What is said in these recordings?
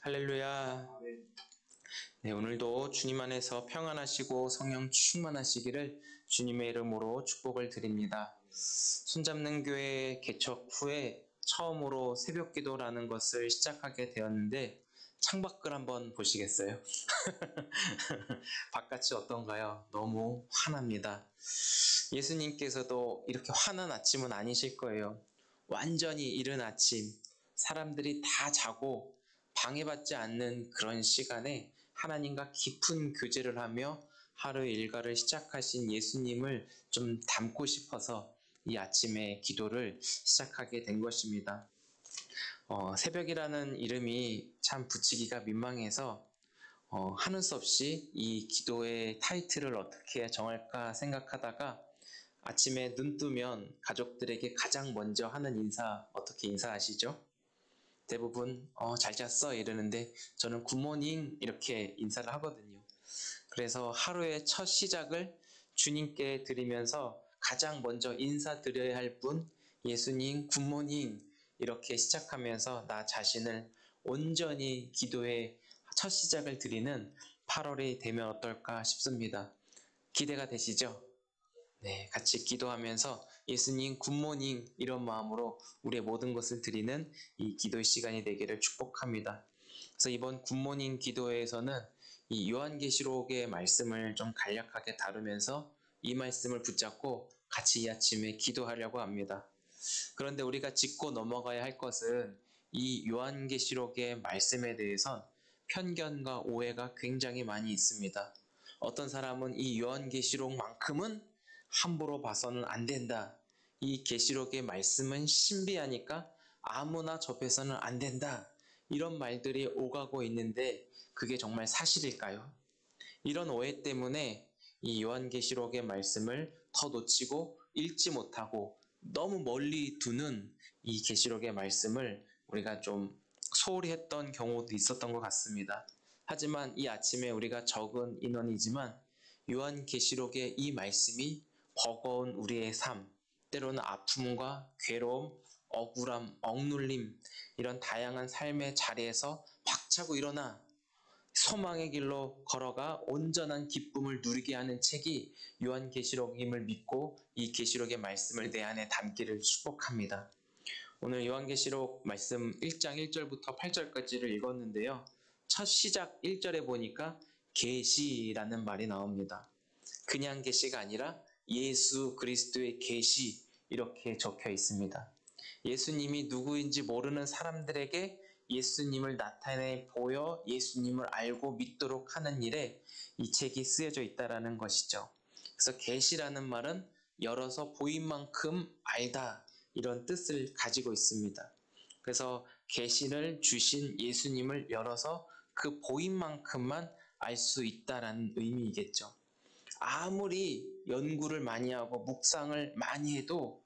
할렐루야. 네, 오늘도 주님 안에서 평안하시고 성령 충만하시기를 주님의 이름으로 축복을 드립니다. 손잡는 교회 개척 후에 처음으로 새벽 기도라는 것을 시작하게 되었는데 창밖을 한번 보시겠어요? 바깥이 어떤가요? 너무 환합니다. 예수님께서도 이렇게 환한 아침은 아니실 거예요. 완전히 이른 아침, 사람들이 다 자고 방해받지 않는 그런 시간에 하나님과 깊은 교제를 하며 하루의 일과를 시작하신 예수님을 좀 닮고 싶어서 이 아침에 기도를 시작하게 된 것입니다. 새벽이라는 이름이 참 붙이기가 민망해서 하는 수 없이 이 기도의 타이틀을 어떻게 정할까 생각하다가 아침에 눈 뜨면 가족들에게 가장 먼저 하는 인사 어떻게 인사하시죠? 대부분 잘 잤어 이러는데 저는 굿모닝 이렇게 인사를 하거든요. 그래서 하루의 첫 시작을 주님께 드리면서 가장 먼저 인사드려야 할 분 예수님 굿모닝 이렇게 시작하면서 나 자신을 온전히 기도의 첫 시작을 드리는 8월이 되면 어떨까 싶습니다. 기대가 되시죠? 네, 같이 기도하면서 예수님 굿모닝 이런 마음으로 우리의 모든 것을 드리는 이 기도 시간이 되기를 축복합니다. 그래서 이번 굿모닝 기도회에서는 이 요한계시록의 말씀을 좀 간략하게 다루면서 이 말씀을 붙잡고 같이 이 아침에 기도하려고 합니다. 그런데 우리가 짚고 넘어가야 할 것은 이 요한계시록의 말씀에 대해선 편견과 오해가 굉장히 많이 있습니다. 어떤 사람은 이 요한계시록만큼은 함부로 봐서는 안 된다. 이 계시록의 말씀은 신비하니까 아무나 접해서는 안 된다. 이런 말들이 오가고 있는데 그게 정말 사실일까요? 이런 오해 때문에 이 요한계시록의 말씀을 더 놓치고 읽지 못하고 너무 멀리 두는 이 계시록의 말씀을 우리가 좀 소홀히 했던 경우도 있었던 것 같습니다. 하지만 이 아침에 우리가 적은 인원이지만 요한계시록의 이 말씀이 버거운 우리의 삶, 때로는 아픔과 괴로움, 억울함, 억눌림 이런 다양한 삶의 자리에서 박차고 일어나 소망의 길로 걸어가 온전한 기쁨을 누리게 하는 책이 요한계시록임을 믿고 이 계시록의 말씀을 내 안에 담기를 축복합니다. 오늘 요한계시록 말씀 1장 1절부터 8절까지를 읽었는데요. 첫 시작 1절에 보니까 계시라는 말이 나옵니다. 그냥 계시가 아니라 예수 그리스도의 계시 이렇게 적혀 있습니다. 예수님이 누구인지 모르는 사람들에게 예수님을 나타내 보여 예수님을 알고 믿도록 하는 일에 이 책이 쓰여져 있다는 것이죠. 그래서 계시라는 말은 열어서 보인 만큼 알다 이런 뜻을 가지고 있습니다. 그래서 계시를 주신 예수님을 열어서 그 보인 만큼만 알 수 있다라는 의미이겠죠. 아무리 연구를 많이 하고 묵상을 많이 해도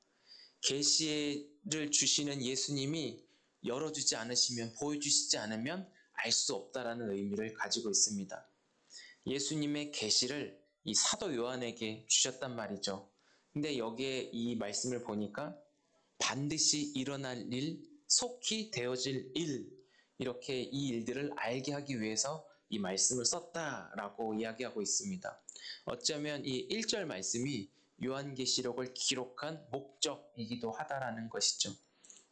계시를 주시는 예수님이 열어주지 않으시면 보여주시지 않으면 알 수 없다라는 의미를 가지고 있습니다. 예수님의 계시를 이 사도 요한에게 주셨단 말이죠. 근데 여기에 이 말씀을 보니까 반드시 일어날 일, 속히 되어질 일 이렇게 이 일들을 알게 하기 위해서 이 말씀을 썼다라고 이야기하고 있습니다. 어쩌면 이 1절 말씀이 요한계시록을 기록한 목적이기도 하다라는 것이죠.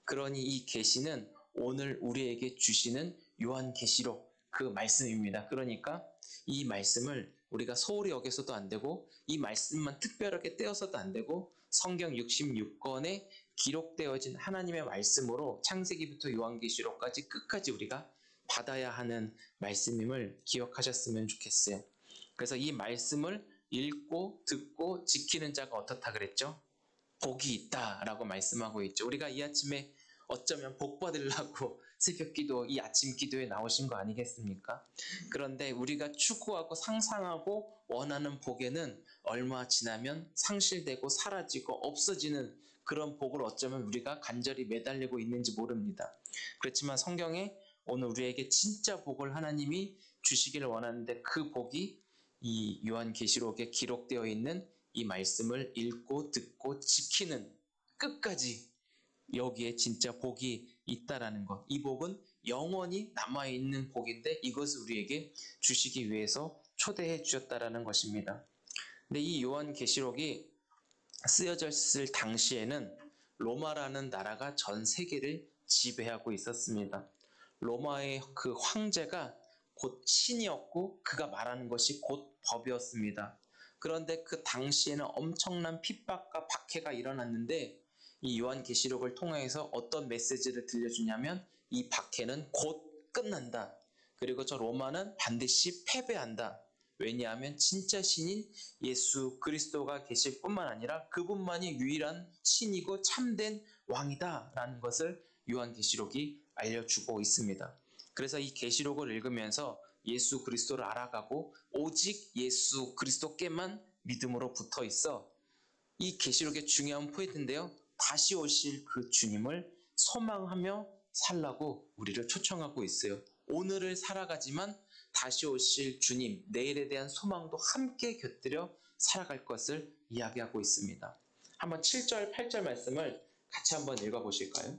그러니 이 계시는 오늘 우리에게 주시는 요한계시록 그 말씀입니다. 그러니까 이 말씀을 우리가 소홀히 여겨서도 안 되고 이 말씀만 특별하게 떼어서도 안 되고 성경 66권에 기록되어진 하나님의 말씀으로 창세기부터 요한계시록까지 끝까지 우리가 받아야 하는 말씀임을 기억하셨으면 좋겠어요. 그래서 이 말씀을 읽고 듣고 지키는 자가 어떻다 그랬죠? 복이 있다라고 말씀하고 있죠. 우리가 이 아침에 어쩌면 복 받으려고 새벽 기도, 이 아침 기도에 나오신 거 아니겠습니까? 그런데 우리가 추구하고 상상하고 원하는 복에는 얼마 지나면 상실되고 사라지고 없어지는 그런 복을 어쩌면 우리가 간절히 매달리고 있는지 모릅니다. 그렇지만 성경에 오늘 우리에게 진짜 복을 하나님이 주시기를 원하는데 그 복이 이 요한계시록에 기록되어 있는 이 말씀을 읽고 듣고 지키는 끝까지 여기에 진짜 복이 있다라는 것. 이 복은 영원히 남아있는 복인데 이것을 우리에게 주시기 위해서 초대해 주셨다라는 것입니다. 근데 이 요한계시록이 쓰여졌을 당시에는 로마라는 나라가 전 세계를 지배하고 있었습니다. 로마의 그 황제가 곧 신이었고 그가 말하는 것이 곧 법이었습니다. 그런데 그 당시에는 엄청난 핍박과 박해가 일어났는데 이 요한계시록을 통해서 어떤 메시지를 들려주냐면 이 박해는 곧 끝난다. 그리고 저 로마는 반드시 패배한다. 왜냐하면 진짜 신인 예수 그리스도가 계실 뿐만 아니라 그분만이 유일한 신이고 참된 왕이다라는 것을 요한계시록이 알려주고 있습니다. 그래서 이 계시록을 읽으면서 예수 그리스도를 알아가고 오직 예수 그리스도께만 믿음으로 붙어 있어 이 계시록의 중요한 포인트인데요. 다시 오실 그 주님을 소망하며 살라고 우리를 초청하고 있어요. 오늘을 살아가지만 다시 오실 주님, 내일에 대한 소망도 함께 곁들여 살아갈 것을 이야기하고 있습니다. 한번 7절, 8절 말씀을 같이 한번 읽어보실까요?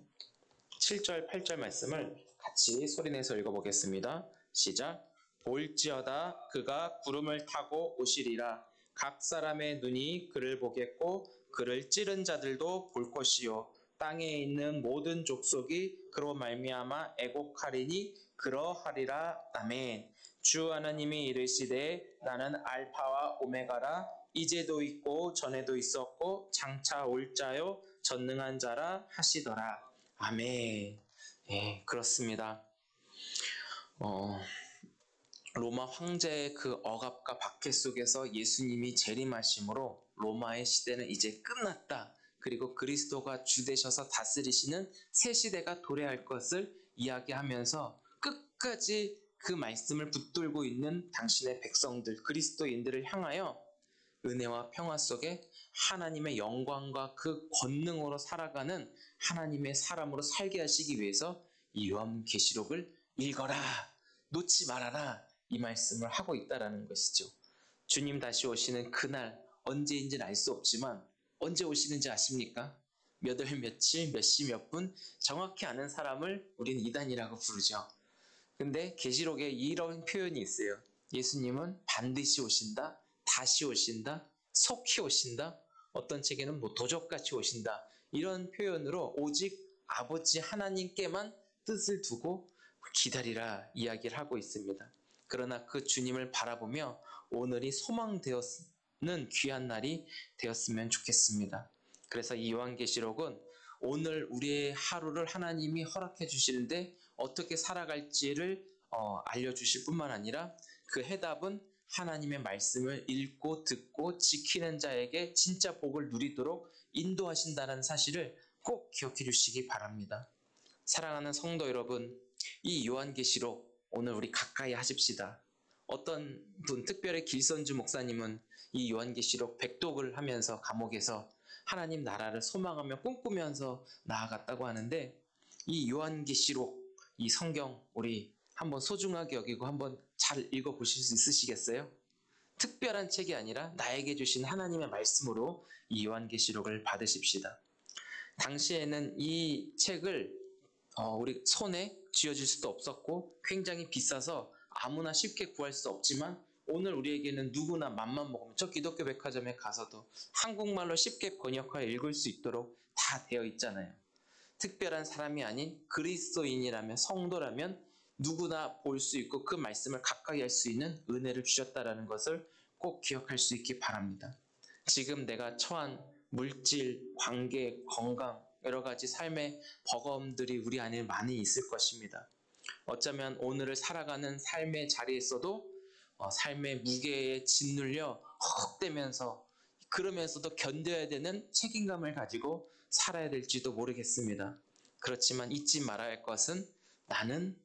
7절, 8절 말씀을 같이 소리내서 읽어보겠습니다. 시작. 볼지어다 그가 구름을 타고 오시리라. 각 사람의 눈이 그를 보겠고 그를 찌른 자들도 볼 것이요. 땅에 있는 모든 족속이 그로 말미암아 애곡하리니 그러하리라. 아멘. 주 하나님이 이르시되 나는 알파와 오메가라. 이제도 있고 전에도 있었고 장차 올 자요 전능한 자라 하시더라. 아멘. 예, 그렇습니다. 로마 황제의 그 억압과 박해 속에서 예수님이 재림하심으로 로마의 시대는 이제 끝났다. 그리고 그리스도가 주 되셔서 다스리시는 새 시대가 도래할 것을 이야기하면서 끝까지 그 말씀을 붙들고 있는 당신의 백성들, 그리스도인들을 향하여 은혜와 평화 속에 하나님의 영광과 그 권능으로 살아가는 하나님의 사람으로 살게 하시기 위해서 이 요한계시록을 읽어라, 놓지 말아라 이 말씀을 하고 있다는 것이죠. 주님 다시 오시는 그날 언제인지는 알 수 없지만 언제 오시는지 아십니까? 몇 월 며칠 몇 시 몇 분 정확히 아는 사람을 우리는 이단이라고 부르죠. 근데 계시록에 이런 표현이 있어요. 예수님은 반드시 오신다, 다시 오신다, 속히 오신다, 어떤 책에는 도적같이 오신다, 이런 표현으로 오직 아버지 하나님께만 뜻을 두고 기다리라 이야기를 하고 있습니다. 그러나 그 주님을 바라보며 오늘이 소망되었는 귀한 날이 되었으면 좋겠습니다. 그래서 이 요한계시록은 오늘 우리의 하루를 하나님이 허락해 주시는데 어떻게 살아갈지를 알려주실 뿐만 아니라 그 해답은 하나님의 말씀을 읽고 듣고 지키는 자에게 진짜 복을 누리도록 인도하신다는 사실을 꼭 기억해 주시기 바랍니다. 사랑하는 성도 여러분, 이 요한계시록 오늘 우리 가까이 하십시다. 어떤 분, 특별히 길선주 목사님은 이 요한계시록 백독을 하면서 감옥에서 하나님 나라를 소망하며 꿈꾸면서 나아갔다고 하는데 이 요한계시록, 이 성경 우리 한번 소중하게 여기고 한번 잘 읽어보실 수 있으시겠어요? 특별한 책이 아니라 나에게 주신 하나님의 말씀으로 이 요한계시록을 받으십시다. 당시에는 이 책을 우리 손에 쥐어줄 수도 없었고 굉장히 비싸서 아무나 쉽게 구할 수 없지만 오늘 우리에게는 누구나 맘만 먹으면 저 기독교 백화점에 가서도 한국말로 쉽게 번역하여 읽을 수 있도록 다 되어 있잖아요. 특별한 사람이 아닌 그리스도인이라면, 성도라면 누구나 볼 수 있고 그 말씀을 가까이 할 수 있는 은혜를 주셨다는 것을 꼭 기억할 수 있기 바랍니다. 지금 내가 처한 물질, 관계, 건강, 여러 가지 삶의 버거움들이 우리 안에 많이 있을 것입니다. 어쩌면 오늘을 살아가는 삶의 자리에서도 삶의 무게에 짓눌려 헉대면서 그러면서도 견뎌야 되는 책임감을 가지고 살아야 될지도 모르겠습니다. 그렇지만 잊지 말아야 할 것은 나는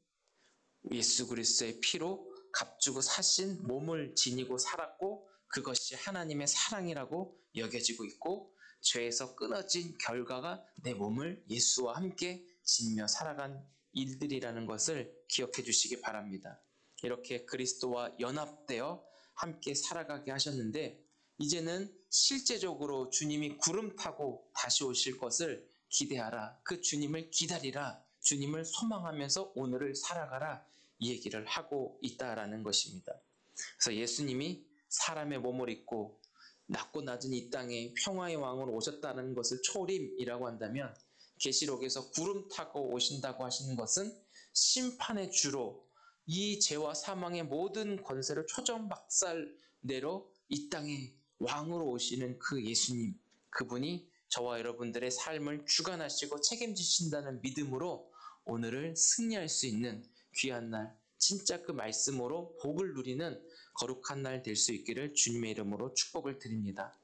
예수 그리스도의 피로 값주고 사신 몸을 지니고 살았고 그것이 하나님의 사랑이라고 여겨지고 있고 죄에서 끊어진 결과가 내 몸을 예수와 함께 지니며 살아간 일들이라는 것을 기억해 주시기 바랍니다. 이렇게 그리스도와 연합되어 함께 살아가게 하셨는데 이제는 실제적으로 주님이 구름 타고 다시 오실 것을 기대하라. 그 주님을 기다리라. 주님을 소망하면서 오늘을 살아가라 이 얘기를 하고 있다라는 것입니다. 그래서 예수님이 사람의 몸을 입고 낮고 낮은 이 땅에 평화의 왕으로 오셨다는 것을 초림이라고 한다면, 계시록에서 구름 타고 오신다고 하시는 것은 심판의 주로 이 죄와 사망의 모든 권세를 초전박살내러 이 땅에 왕으로 오시는 그 예수님, 그분이 저와 여러분들의 삶을 주관하시고 책임지신다는 믿음으로 오늘을 승리할 수 있는 귀한 날, 진짜 그 말씀으로 복을 누리는 거룩한 날 될 수 있기를 주님의 이름으로 축복을 드립니다.